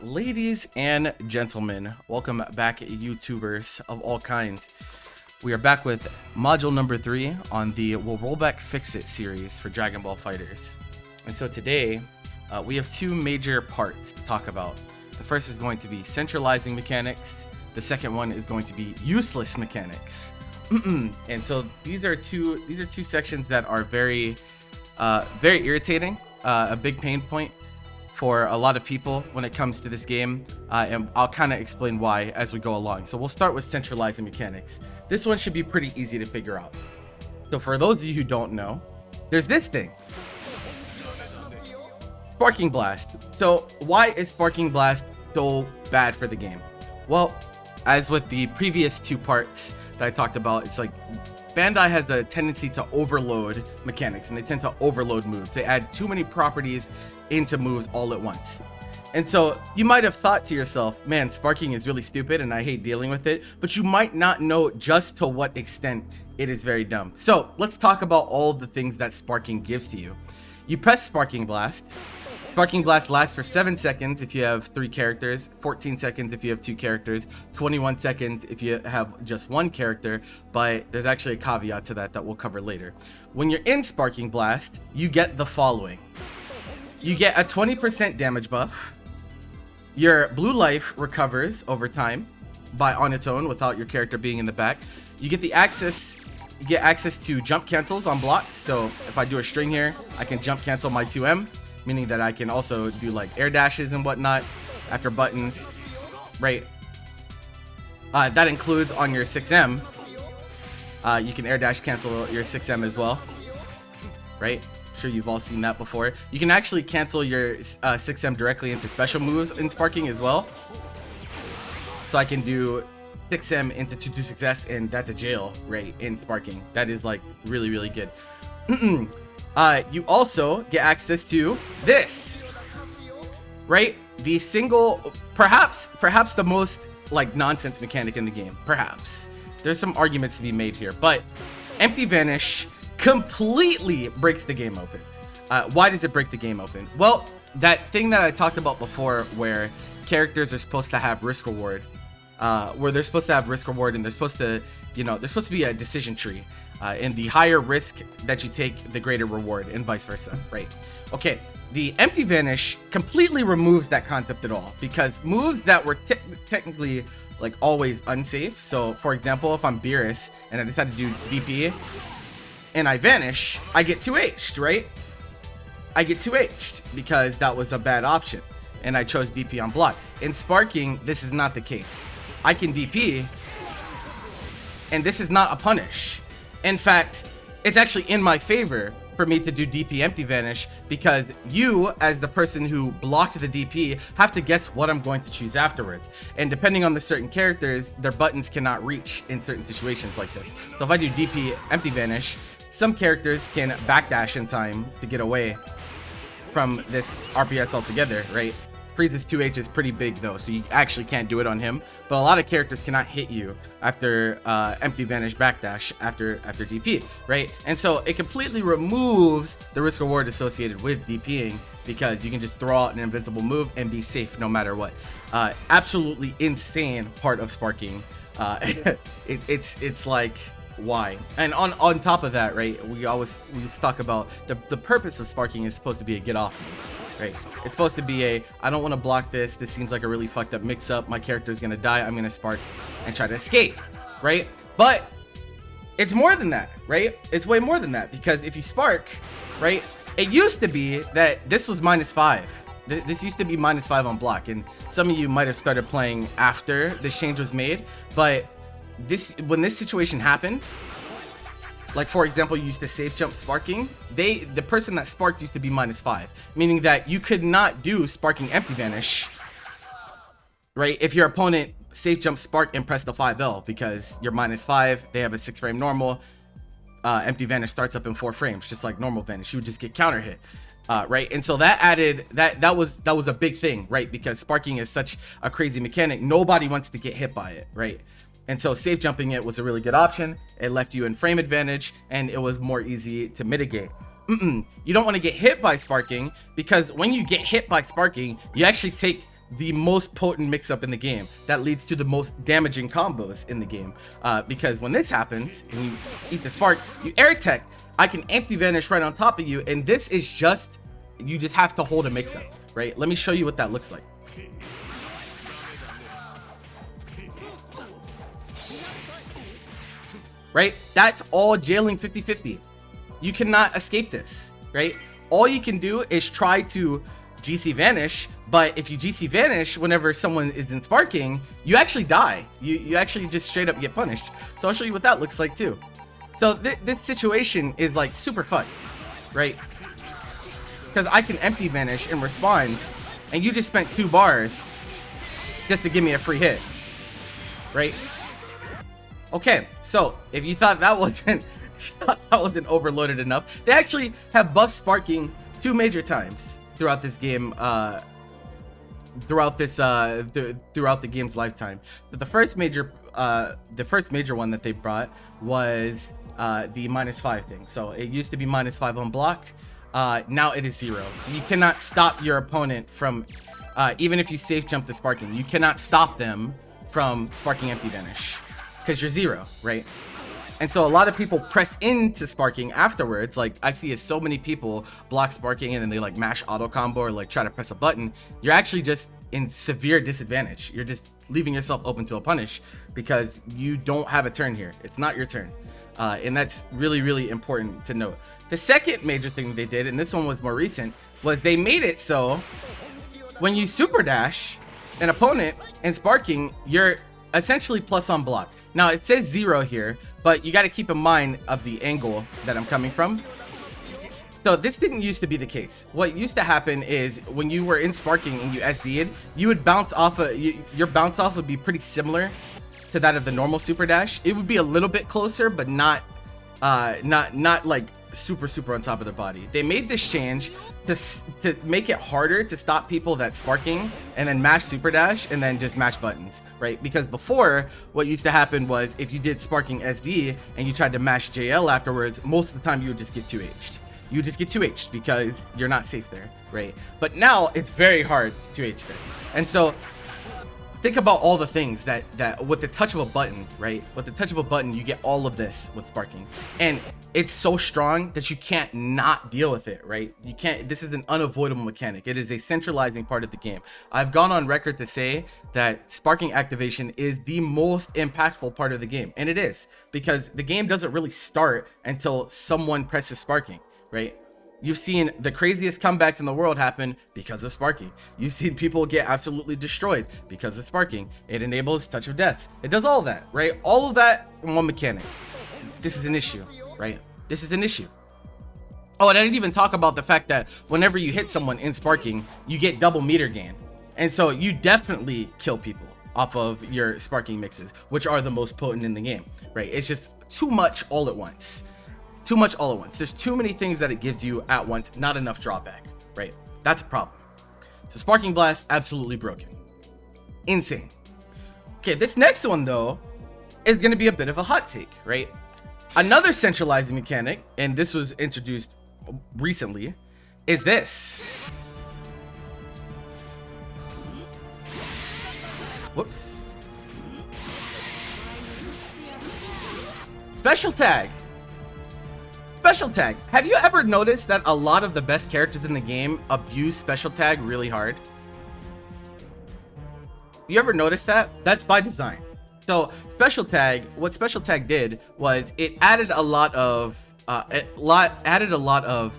Ladies and gentlemen, welcome back, YouTubers of all kinds. We are back with module number 3 on the Will Rollback Fix It series for Dragon Ball FighterZ. And so today, we have two major parts to talk about. The first is going to be centralizing mechanics. The second one is going to be useless mechanics. And so these are two sections that are very irritating, a big pain point for a lot of people when it comes to this game, and I'll kind of explain why as we go along. So we'll start with centralizing mechanics. This one should be pretty easy to figure out. So for those of you who don't know, there's this thing, Sparking Blast. So why is Sparking Blast so bad for the game? Well, as with the previous two parts that I talked about, it's like Bandai has a tendency to overload mechanics, and they tend to overload moves. They add too many properties into moves all at once. And so you might have thought to yourself, man, sparking is really stupid and I hate dealing with it, but you might not know just to what extent it is very dumb. So let's talk about all the things that sparking gives to you. You press Sparking Blast. Sparking Blast lasts for 7 seconds if you have 3 characters, 14 seconds if you have 2 characters, 21 seconds if you have just 1 character, but there's actually a caveat to that we'll cover later. When you're in Sparking Blast, you get the following. You get a 20% damage buff. Your blue life recovers over time on its own without your character being in the back. You get access to jump cancels on block. So if I do a string here, I can jump cancel my 2M, meaning that I can also do like air dashes and whatnot after buttons, right? That includes on your 6M. You can air dash cancel your 6M as well, right? Sure, you've all seen that before. You can actually cancel your 6M directly into special moves in Sparking as well. So I can do 6M into 226S, and that's a jail rate in Sparking. That is like really, really good. You also get access to this, right? The single, perhaps the most like nonsense mechanic in the game. Perhaps there's some arguments to be made here, but Empty Vanish completely breaks the game open. Why does it break the game open? Well, that thing that I talked about before, where characters are supposed to have risk reward, and they're supposed to, there's supposed to be a decision tree, and the higher risk that you take, the greater reward, and vice versa, right? Okay, the Empty Vanish completely removes that concept at all, because moves that were technically like always unsafe. So for example, if I'm Beerus and I decide to do DP and I vanish, I get 2H'd, right? I get 2H'd because that was a bad option and I chose DP on block. In Sparking, this is not the case. I can DP and this is not a punish. In fact, it's actually in my favor for me to do DP Empty Vanish, because you, as the person who blocked the DP, have to guess what I'm going to choose afterwards. And depending on the certain characters, their buttons cannot reach in certain situations like this. So if I do DP Empty Vanish, some characters can backdash in time to get away from this RPS altogether, right? Freeze's 2H is pretty big though, so you actually can't do it on him. But a lot of characters cannot hit you after Empty Vanish backdash after DP, right? And so it completely removes the risk reward associated with DPing, because you can just throw out an invincible move and be safe no matter what. Absolutely insane part of Sparking. It's like, why? And on top of that, right, we just talk about the purpose of Sparking is supposed to be a get off move, right? It's supposed to be I don't want to block this seems like a really fucked up mix up, my character is gonna die, I'm gonna spark and try to escape, right? But it's more than that, right? It's way more than that, because if you spark, right, it used to be that this was -5. This used to be -5 on block, and some of you might have started playing after this change was made, but when this situation happened, like for example, you used to safe jump Sparking, the person that sparked used to be -5, meaning that you could not do Sparking Empty Vanish, right, if your opponent safe jump Spark and press the 5L, because you're -5, they have a 6 frame normal, Empty Vanish starts up in 4 frames, just like normal Vanish, you would just get counter hit. Right, and so that added that was a big thing, right, because Sparking is such a crazy mechanic, nobody wants to get hit by it, right? And so safe jumping it was a really good option. It left you in frame advantage, and it was more easy to mitigate. You don't want to get hit by Sparking, because when you get hit by Sparking, you actually take the most potent mix-up in the game that leads to the most damaging combos in the game. Because when this happens and you eat the spark, you air tech, I can empty vanish right on top of you, and this is just, you just have to hold a mix-up, right? Let me show you what that looks like. Right? That's all jailing 50-50. You cannot escape this, right? All you can do is try to GC vanish, but if you GC vanish whenever someone is in sparking, you actually die. You actually just straight up get punished. So I'll show you what that looks like too. So this situation is like super fucked, right? Because I can empty vanish in response, and you just spent 2 bars just to give me a free hit, right? Okay, so if you thought that wasn't overloaded enough, they actually have buffed sparking 2 major times throughout this game, throughout the game's lifetime. So the first major one that they brought was the -5 thing. So it used to be -5 on block. Now it is 0. So you cannot stop your opponent from, even if you safe jump the sparking, you cannot stop them from sparking empty vanish because you're 0, right? And so a lot of people press into sparking afterwards. Like I see so many people block sparking and then they like mash auto combo or like try to press a button. You're actually just in severe disadvantage. You're just leaving yourself open to a punish because you don't have a turn here. It's not your turn. And that's really, really important to note. The second major thing they did, and this one was more recent, was they made it so when you super dash an opponent in sparking, you're essentially plus on block. Now it says 0 here, but you got to keep in mind of the angle that I'm coming from. So this didn't used to be the case. What used to happen is when you were in sparking and you SD'd, you would bounce off your bounce off would be pretty similar to that of the normal super dash. It would be a little bit closer, but not like super on top of their body. They made this change to make it harder to stop people that sparking and then mash super dash and then just mash buttons, right? Because before, what used to happen was if you did sparking SD and you tried to mash JL afterwards, most of the time you would just get 2H'd. You just get 2H'd because you're not safe there, right? But now it's very hard to 2H this. And so think about all the things that with the touch of a button, right? With the touch of a button, you get all of this with sparking. And it's so strong that you can't not deal with it, right? You can't, this is an unavoidable mechanic. It is a centralizing part of the game. I've gone on record to say that sparking activation is the most impactful part of the game. And it is, because the game doesn't really start until someone presses sparking, right? You've seen the craziest comebacks in the world happen because of sparking. You've seen people get absolutely destroyed because of sparking. It enables touch of deaths. It does all of that, right? All of that in one mechanic. This is an issue, right? This is an issue. Oh, and I didn't even talk about the fact that whenever you hit someone in sparking, you get double meter gain. And so you definitely kill people off of your sparking mixes, which are the most potent in the game, right? It's just too much all at once. Too much all at once. There's too many things that it gives you at once, not enough drawback, right? That's a problem. So Sparking Blast, absolutely broken. Insane. Okay, this next one though is going to be a bit of a hot take, right? Another centralizing mechanic, and this was introduced recently, is this. Whoops. Special tag. Special tag. Have you ever noticed that a lot of the best characters in the game abuse special tag really hard? You ever notice that? That's by design. So special tag, what special tag did was it added a lot of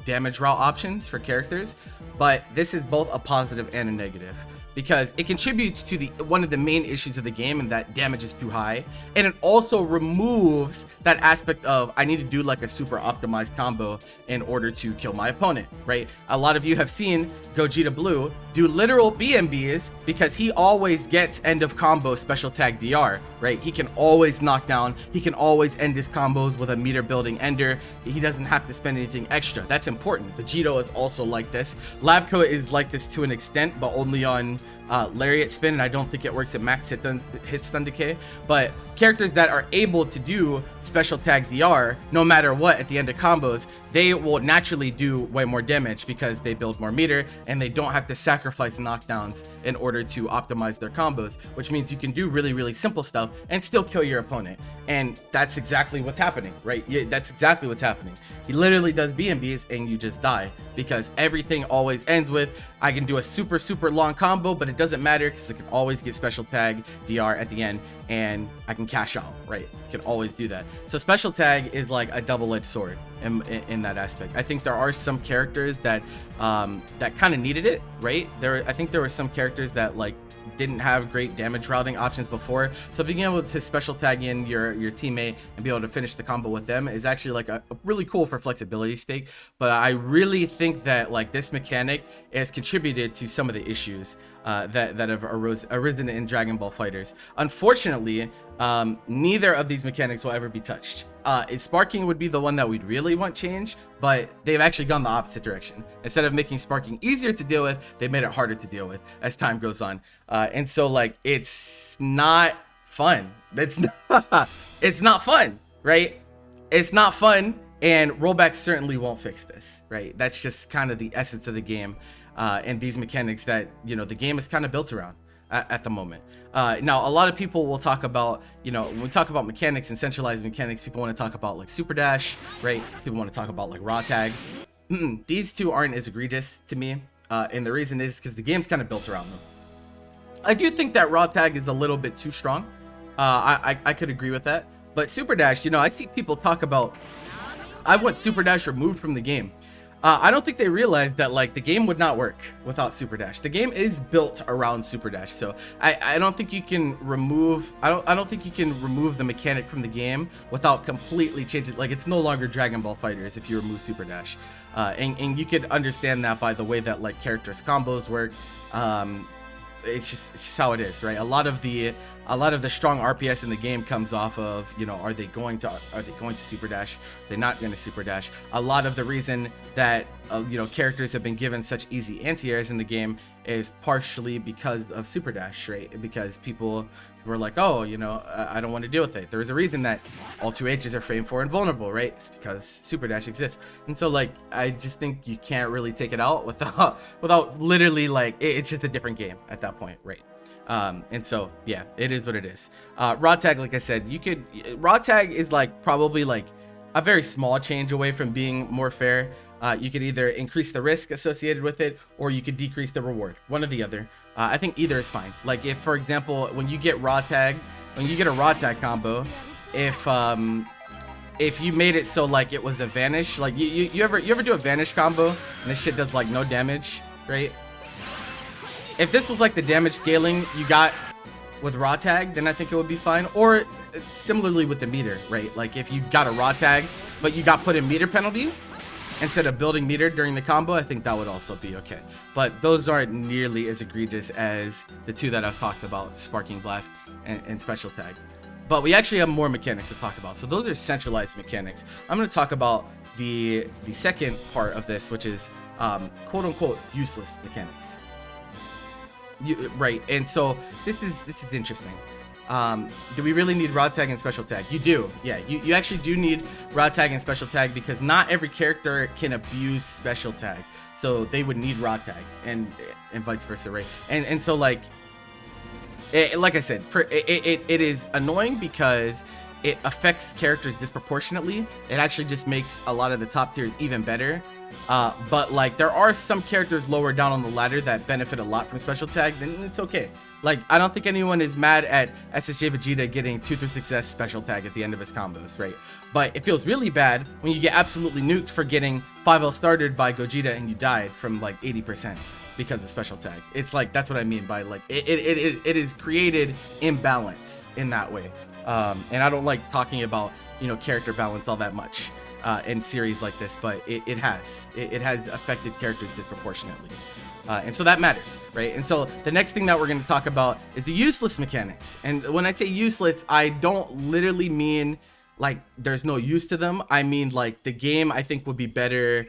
damage route options for characters, but this is both a positive and a negative, because it contributes to one of the main issues of the game, and that damage is too high, and it also removes that aspect of I need to do like a super optimized combo in order to kill my opponent, right? A lot of you have seen Gogeta Blue do literal BMBs because he always gets end of combo special tag DR, right? He can always knock down, he can always end his combos with a meter building ender. He doesn't have to spend anything extra. That's important. Vegito is also like this. Labco is like this to an extent, but only on Lariat Spin, and I don't think it works at max hit stun decay. But characters that are able to do special tag DR no matter what at the end of combos they will naturally do way more damage because they build more meter and they don't have to sacrifice knockdowns in order to optimize their combos, which means you can do really, really simple stuff and still kill your opponent. And that's exactly what's happening, right? Yeah, that's exactly what's happening. He literally does BMBs and you just die because everything always ends with, I can do a super, super long combo, but it doesn't matter because I can always get special tag DR at the end and I can cash out, right? You can always do that. So special tag is like a double-edged sword in that aspect. I think there are some characters that that kind of needed it, right? I think there were some characters that like didn't have great damage routing options before, so being able to special tag in your teammate and be able to finish the combo with them is actually like a really cool for flexibility stake. But I really think that like this mechanic has contributed to some of the issues that have arisen in Dragon Ball FighterZ. Unfortunately, neither of these mechanics will ever be touched. Sparking would be the one that we'd really want change, but they've actually gone the opposite direction. Instead of making sparking easier to deal with, they made it harder to deal with as time goes on. And so like it's not fun. It's not fun, right? It's not fun, and Rollback certainly won't fix this, right? That's just kind of the essence of the game, and these mechanics that, you know, the game is kind of built around at the moment. Now, a lot of people will talk about, you know, when we talk about mechanics and centralized mechanics, people want to talk about like super dash, right? People want to talk about like raw tag. These two aren't as egregious to me, and the reason is because the game's kind of built around them. I do think that raw tag is a little bit too strong. I could agree with that, but super dash, you know, I see people talk about, I want super dash removed from the game. I don't think they realized that like the game would not work without super dash. The game is built around super dash, so I don't think you can remove, I don't think you can remove the mechanic from the game without completely changing. Like, it's no longer Dragon Ball FighterZ if you remove super dash, and you could understand that by the way that like characters combos work. It's just how it is, right? A lot of the strong RPS in the game comes off of, you know, are they going to super dash? They're not going to super dash. A lot of the reason that you know, characters have been given such easy anti-airs in the game is partially because of super dash, right? Because people were like, oh, you know, I don't want to deal with it. There's a reason that all 2Hs are frame 4 invulnerable, right? It's because super dash exists. And so like, I just think you can't really take it out without literally like, it's just a different game at that point, right? And so yeah, it is what it is. Raw tag, like I said, raw tag is like probably like a very small change away from being more fair. You could either increase the risk associated with it, or you could decrease the reward, one or the other. I think either is fine. Like if, for example, when you get a raw tag combo, if you made it so like it was a vanish, like you ever do a vanish combo and this shit does like no damage, right? If this was like the damage scaling you got with raw tag, then I think it would be fine. Or similarly with the meter, right? Like if you got a raw tag but you got put in meter penalty instead of building meter during the combo, I think that would also be okay. But those aren't nearly as egregious as the two that I've talked about, Sparking Blast and Special Tag. But we actually have more mechanics to talk about. So those are centralized mechanics. I'm going to talk about the second part of this, which is quote unquote useless mechanics. Right, and so this is interesting. Do we really need raw tag and special tag? You do. Yeah, you actually do need raw tag and special tag because not every character can abuse special tag, so they would need raw tag and vice versa, right? And so like like I said, it is annoying because it affects characters disproportionately. It actually just makes a lot of the top tiers even better. But like there are some characters lower down on the ladder that benefit a lot from special tag, then it's okay. Like I don't think anyone is mad at SSJ Vegeta getting 2 through 6S special tag at the end of his combos, right? But it feels really bad when you get absolutely nuked for getting 5L started by Gogeta and you died from like 80% because of special tag. It's like, that's what I mean by like it is created imbalance in that way. And I don't like talking about, you know, character balance all that much in series like this, but it has affected characters disproportionately. And so that matters, right? And so the next thing that we're going to talk about is the useless mechanics. And when I say useless, I don't literally mean like there's no use to them. I mean like the game I think would be better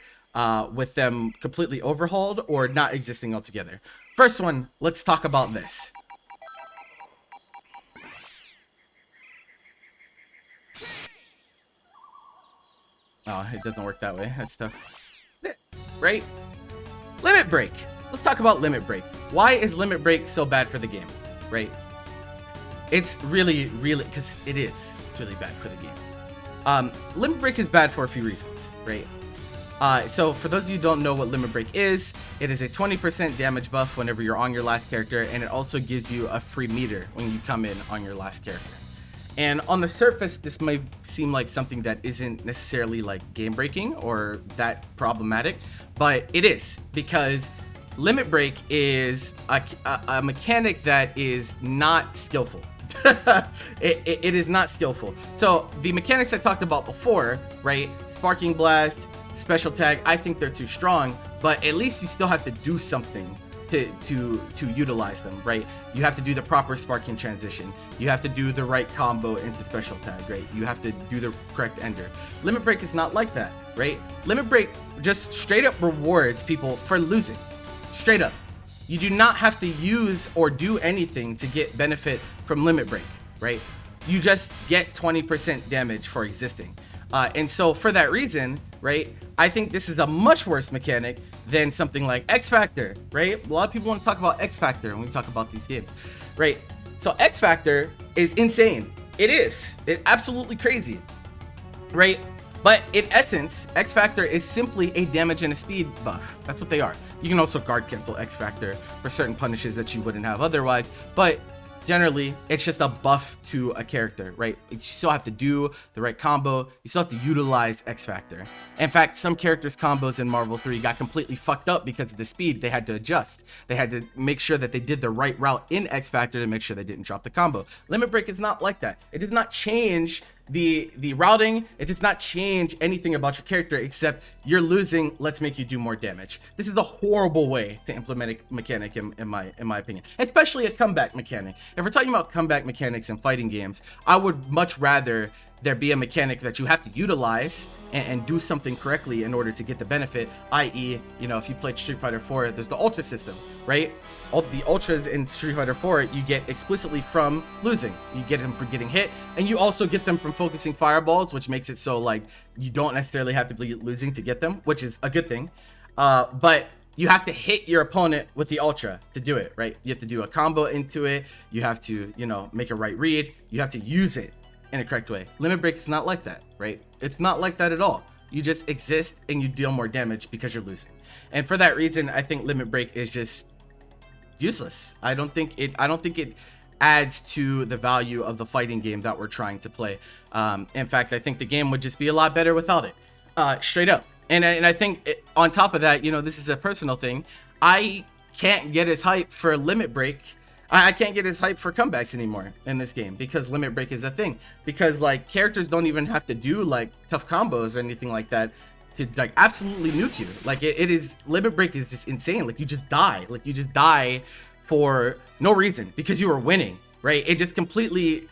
with them completely overhauled or not existing altogether. First one, let's talk about this. Oh, it doesn't work that way. That's tough. Right? Limit break. Let's talk about limit break. Why is limit break so bad for the game? Right? It's really, because it's really bad for the game. Limit break is bad for a few reasons, right? So for those of you who don't know what limit break is, it is a 20% damage buff whenever you're on your last character, and it also gives you a free meter when you come in on your last character. And on the surface, this might seem like something that isn't necessarily like game breaking or that problematic, but it is, because limit break is a mechanic that is not skillful. It is not skillful. So the mechanics I talked about before, right? Sparking Blast, Special Tag, I think they're too strong, but at least you still have to do something to utilize them, right? You have to do the proper sparking transition. You have to do the right combo into Special Tag, right? You have to do the correct ender. Limit break is not like that, right? Limit break just straight up rewards people for losing. Straight up. You do not have to use or do anything to get benefit from limit break, right? You just get 20% damage for existing. And so for that reason, right, I think this is a much worse mechanic than something like X Factor, right? A lot of people want to talk about X Factor when we talk about these games, right? So X Factor is insane. It is. It's absolutely crazy, right? But in essence, X Factor is simply a damage and a speed buff. That's what they are. You can also guard cancel X Factor for certain punishes that you wouldn't have otherwise, but generally it's just a buff to a character, right? You still have to do the right combo. You still have to utilize X Factor. In fact, some characters' combos in Marvel 3 got completely fucked up because of the speed. They had to adjust. They had to make sure that they did the right route in X Factor to make sure they didn't drop the combo. Limit break is not like that. It does not change the routing. It does not change anything about your character except you're losing, let's make you do more damage. This is a horrible way to implement a mechanic in my opinion, especially a comeback mechanic. If we're talking about comeback mechanics in fighting games, I would much rather there be a mechanic that you have to utilize and do something correctly in order to get the benefit, i.e., you know, if you played Street Fighter 4, there's the Ultra system, right? The Ultras in Street Fighter 4, you get explicitly from losing. You get them from getting hit, and you also get them from focusing fireballs, which makes it so, like, you don't necessarily have to be losing to get them, which is a good thing. But you have to hit your opponent with the Ultra to do it, right? You have to do a combo into it. You have to, you know, make a right read. You have to use it in a correct way. Limit break is not like that, right? It's not like that at all. You just exist and you deal more damage because you're losing. And for that reason, I think limit break is just useless. I don't think it adds to the value of the fighting game that we're trying to play. In fact, I think the game would just be a lot better without it. Straight up. And I think on top of that, you know, this is a personal thing. I can't get as hype for limit break. I can't get as hype for comebacks anymore in this game because limit break is a thing. Because like characters don't even have to do like tough combos or anything like that to like absolutely nuke you. Like it is, limit break is just insane. Like you just die. Like you just die for no reason because you were winning, right? It just completely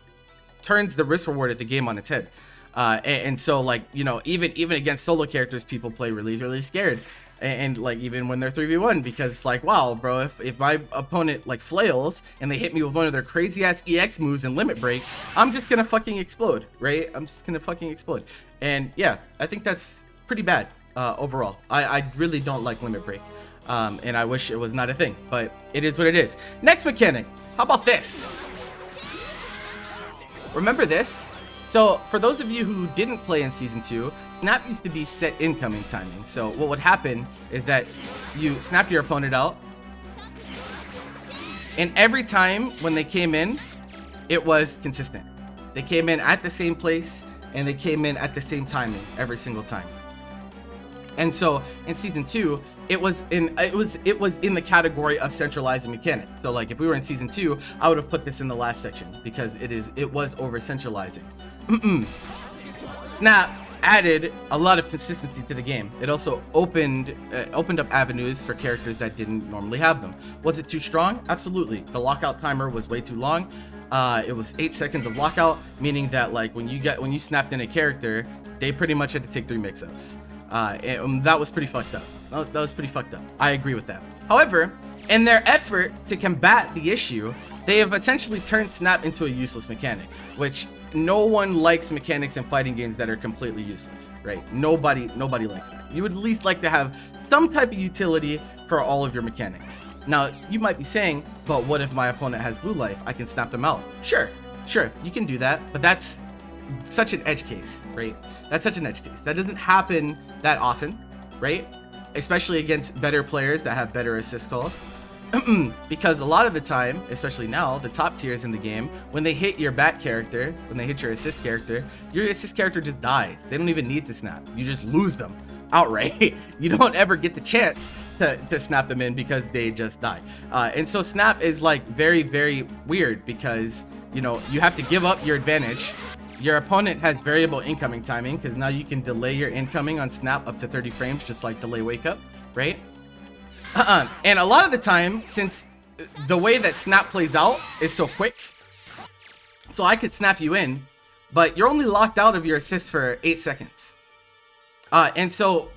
turns the risk reward of the game on its head. And so like, you know, even against solo characters, people play really scared. And like even when they're 3v1, because it's like, wow, bro, if my opponent like flails and they hit me with one of their crazy ass EX moves and limit break, I'm just gonna fucking explode, right? I'm just gonna fucking explode. And yeah, I think that's pretty bad overall. I really don't like limit break, and I wish it was not a thing, but it is what it is. Next mechanic, how about this? Remember this? So for those of you who didn't play in Season 2, snap used to be set incoming timing. So what would happen is that you snap your opponent out, and every time when they came in, it was consistent. They came in at the same place, and they came in at the same timing every single time. And so in Season 2, it was in the category of centralizing mechanic. So like if we were in Season 2, I would have put this in the last section because it was over centralizing. Now added a lot of consistency to the game. It also opened up avenues for characters that didn't normally have them. Was it too strong? Absolutely. The lockout timer was way too long. It was 8 seconds of lockout, meaning that like when you snapped in a character, they pretty much had to take 3 mix-ups. And that was pretty fucked up. That was pretty fucked up. I agree with that. However, in their effort to combat the issue, they have essentially turned snap into a useless mechanic, which no one likes mechanics in fighting games that are completely useless, right? Nobody likes that. You would at least like to have some type of utility for all of your mechanics. Now, you might be saying, but what if my opponent has blue life? I can snap them out. Sure, you can do that, but that's such an edge case, right? That's such an edge case. That doesn't happen that often, right? Especially against better players that have better assist calls. Because a lot of the time, especially now, the top tiers in the game, when they hit your bat character, when they hit your assist character just dies. They don't even need to snap. You just lose them outright. You don't ever get the chance to snap them in because they just die. And so snap is like very, very weird because, you know, you have to give up your advantage. Your opponent has variable incoming timing because now you can delay your incoming on snap up to 30 frames, just like delay wake up, right? And a lot of the time, since the way that snap plays out is so quick, so I could snap you in, but you're only locked out of your assist for 8 seconds. And so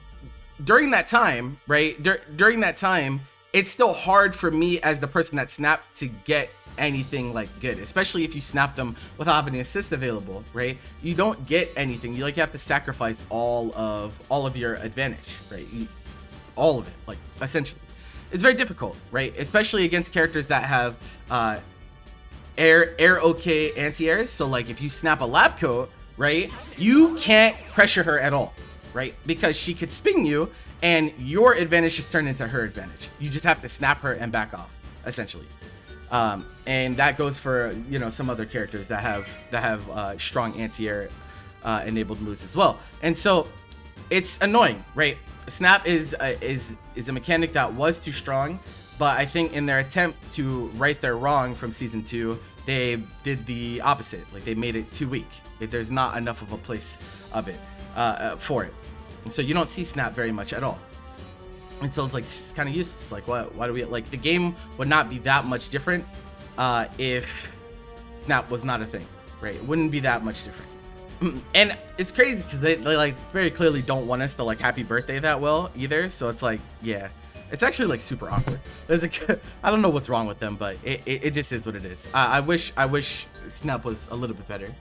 during that time, right, during that time, it's still hard for me as the person that snapped to get anything like good, especially if you snap them without having an assist available, right? You don't get anything. You have to sacrifice all of your advantage, right? All of it, like, essentially. It's very difficult, right? Especially against characters that have air okay anti-airs. So like if you snap a lab coat, right, you can't pressure her at all, right? Because she could spin you and your advantage just turned into her advantage. You just have to snap her and back off, essentially. And that goes for, you know, some other characters that have strong anti-air enabled moves as well. And so it's annoying, right? Snap is a mechanic that was too strong, but I think in their attempt to right their wrong from season 2, they did the opposite. Like they made it too weak. There's not enough of a place of it for it, and so you don't see snap very much at all. And so it's like it's kind of useless. Like why do we like the game would not be that much different if snap was not a thing, right? It wouldn't be that much different. And it's crazy because they like very clearly don't want us to like happy birthday that well either. So it's like, yeah, it's actually like super awkward. I don't know what's wrong with them, but it just is what it is. I wish snap was a little bit better.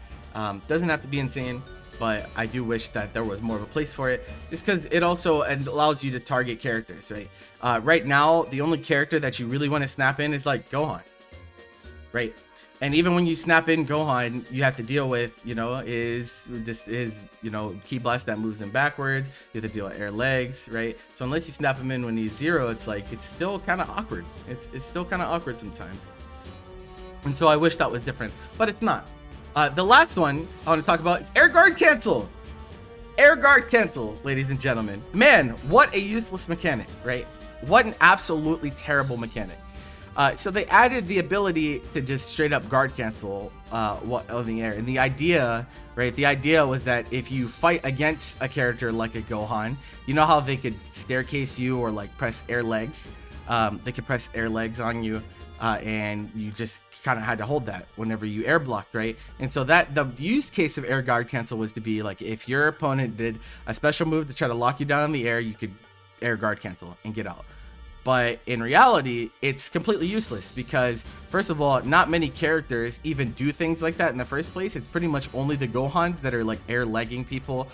Doesn't have to be insane, but I do wish that there was more of a place for it, just because it also allows you to target characters, right? Right now, the only character that you really want to snap in is like Gohan, right? And even when you snap in Gohan, you have to deal with, you know, you know, Ki Blast that moves him backwards. You have to deal with air legs, right? So unless you snap him in when he's 0, it's like, it's still kind of awkward. It's still kind of awkward sometimes. And so I wish that was different, but it's not. The last one I want to talk about is Air Guard Cancel. Air Guard Cancel, ladies and gentlemen. Man, what a useless mechanic, right? What an absolutely terrible mechanic. So they added the ability to just straight up guard cancel on the air. And the idea, right, the idea was that if you fight against a character like a Gohan, you know how they could staircase you or like press air legs? They could press air legs on you and you just kind of had to hold that whenever you air blocked, right? And so that the use case of air guard cancel was to be like if your opponent did a special move to try to lock you down in the air, you could air guard cancel and get out. But in reality, it's completely useless because, first of all, not many characters even do things like that in the first place. It's pretty much only the Gohans that are like air legging people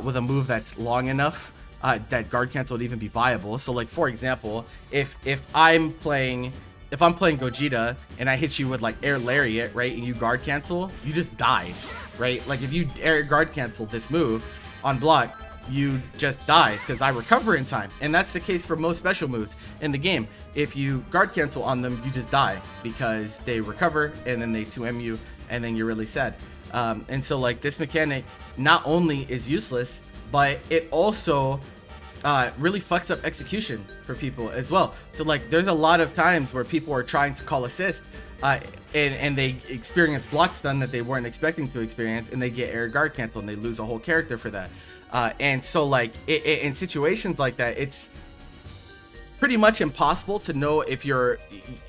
with a move that's long enough that guard cancel would even be viable. So like, for example, if I'm playing Gogeta and I hit you with like air lariat, right, and you guard cancel, you just die, right? Like if you air guard cancel this move on block, you just die because I recover in time. And that's the case for most special moves in the game. If you guard cancel on them, you just die because they recover and then they 2M you and then you're really sad. And so like this mechanic not only is useless, but it also really fucks up execution for people as well. So like there's a lot of times where people are trying to call assist and they experience block stun that they weren't expecting to experience, and they get air guard cancel and they lose a whole character for that. And so like in situations like that, it's pretty much impossible to know if you're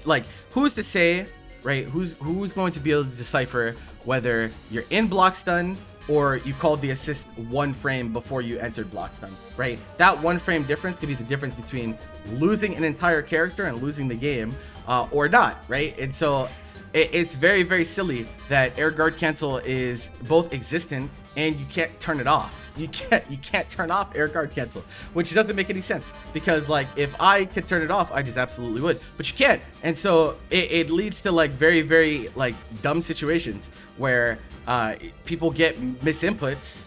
like, who's to say, right? Who's going to be able to decipher whether you're in block stun or you called the assist 1 frame before you entered block stun, right? That 1 frame difference could be the difference between losing an entire character and losing the game or not, right? And so it's very, very silly that air guard cancel is both existent and you can't turn it off. You can't turn off air guard cancel, which doesn't make any sense, because like if I could turn it off, I just absolutely would, but you can't. And so it leads to like very, very like dumb situations where people get misinputs,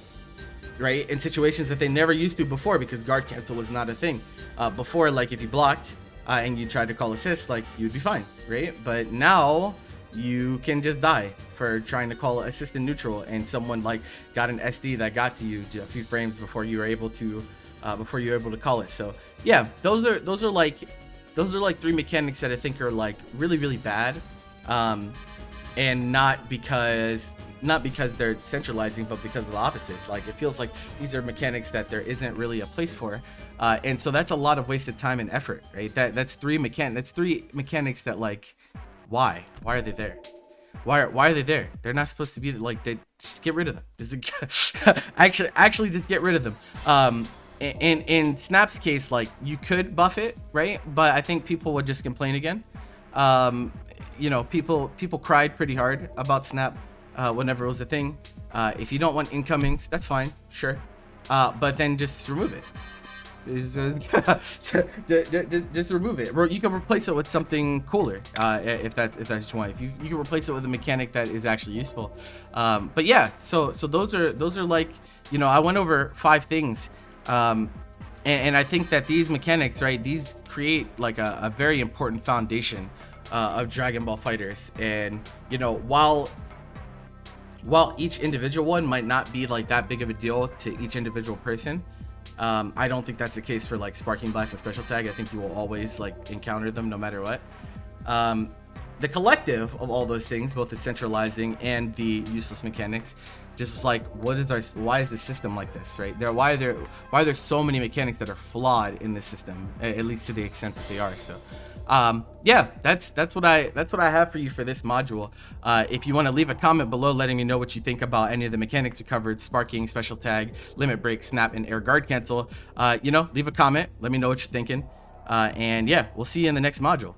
right, in situations that they never used to before, because guard cancel was not a thing before. Like if you blocked and you tried to call assist, like you'd be fine, right? But now you can just die for trying to call assist in neutral, and someone like got an SD that got to you a few frames before you were able to call it. So yeah, those are like three mechanics that I think are like really, really bad, and not because they're centralizing, but because of the opposite. Like it feels like these are mechanics that there isn't really a place for, and so that's a lot of wasted time and effort, right? That's three mechanics that like, why are they there? Why are they there? They're not supposed to be like, they just get rid of them. Just actually just get rid of them. In Snap's case, like you could buff it, right? But I think people would just complain again. You know, people cried pretty hard about Snap whenever it was a thing. If you don't want incomings, that's fine, sure. But then just remove it. Just remove it. You can replace it with something cooler, if that's what you want. If you can replace it with a mechanic that is actually useful. But yeah, so those are like, you know, I went over 5 things, and I think that these mechanics, right, these create like a very important foundation of Dragon Ball FighterZ. And you know, while each individual one might not be like that big of a deal to each individual person, I don't think that's the case for like Sparking Blast and Special Tag. I think you will always like encounter them no matter what. The collective of all those things, both the centralizing and the useless mechanics, just like why is the system like this, right? Why are there so many mechanics that are flawed in this system, at least to the extent that they are. So yeah, that's what I have for you for this module. If you want to leave a comment below letting me know what you think about any of the mechanics you covered: sparking, special tag, limit break, snap, and air guard cancel, you know, leave a comment, let me know what you're thinking, and yeah, we'll see you in the next module.